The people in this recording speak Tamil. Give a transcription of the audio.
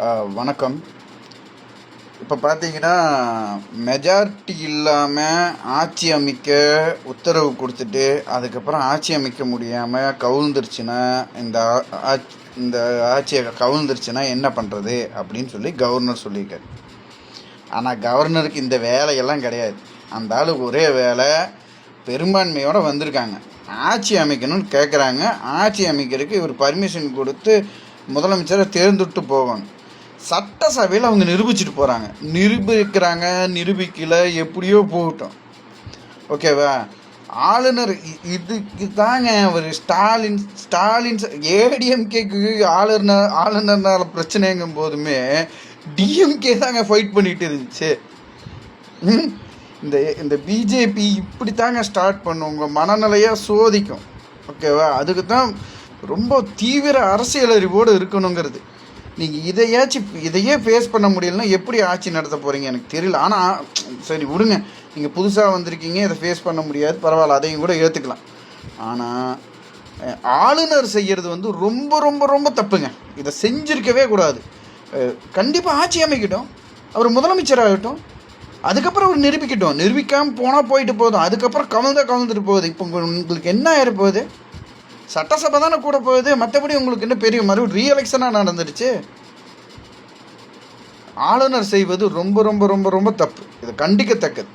வணக்கம். இப்போ பார்த்தீங்கன்னா, மெஜாரிட்டி இல்லாமல் ஆட்சி அமைக்க உத்தரவு கொடுத்துட்டு அதுக்கப்புறம் ஆட்சி அமைக்க முடியாமல் கவுழ்ந்துருச்சுன்னா, இந்த ஆட்சியை கவுழ்ந்துருச்சுன்னா என்ன பண்ணுறது அப்படின்னு சொல்லி கவர்னர் சொல்லியிருக்காரு. ஆனால் கவர்னருக்கு இந்த வேலையெல்லாம் கிடையாது. அந்த ஆளு ஒரே வேலை, பெரும்பான்மையோடு வந்திருக்காங்க, ஆட்சி அமைக்கணும்னு கேட்குறாங்க. ஆட்சி அமைக்கிறதுக்கு இவர் பர்மிஷன் கொடுத்து முதலமைச்சரை தேர்ந்தெடுத்து போவாங்க. சட்டசபையில் அவங்க நிரூபிச்சுட்டு போகிறாங்க. நிரூபிக்கல, எப்படியோ போகட்டும், ஓகேவா? ஆளுநர் இதுக்கு தாங்க அவர் ஸ்டாலின் ஏடிஎம்கேக்கு ஆளுநர்னால பிரச்சனைங்கும் போதுமே டிஎம்கே தாங்க ஃபைட் பண்ணிட்டு இருந்துச்சு. இந்த பிஜேபி இப்படி தாங்க ஸ்டார்ட் பண்ணும், உங்கள் மனநிலையாக சோதிக்கும், ஓகேவா? அதுக்கு தான் ரொம்ப தீவிர அரசியல் அறிவோடு இருக்கணுங்கிறது. நீங்கள் இதையே ஃபேஸ் பண்ண முடியலன்னா எப்படி ஆட்சி நடத்த போகிறீங்க எனக்கு தெரியல. ஆனால் சரி விடுங்க, நீங்கள் புதுசாக வந்திருக்கீங்க, இதை ஃபேஸ் பண்ண முடியாது, பரவாயில்ல, அதையும் கூட ஏற்றுக்கலாம். ஆனால் ஆளுநர் செய்கிறது ரொம்ப ரொம்ப ரொம்ப தப்புங்க. இதை செஞ்சுருக்கவே கூடாது. கண்டிப்பாக ஆட்சி அமைக்கட்டும், அவர் முதலமைச்சராகட்டும், அதுக்கப்புறம் அவர் நிரூபிக்காமல் போனால் போயிட்டு போதும். அதுக்கப்புறம் கவுந்துட்டு போகுது. இப்போ உங்களுக்கு என்ன ஆகிருப்போகுது? சட்டசபை தானே கூட போகுது, மற்றபடி உங்களுக்கு என்ன பெரிய மறுபடியும் ரீஎலெக்ஷனாக நடந்துடுச்சு. ஆளுநர் செய்வது ரொம்ப ரொம்ப ரொம்ப ரொம்ப தப்பு. இது கண்டிக்கத்தக்கது.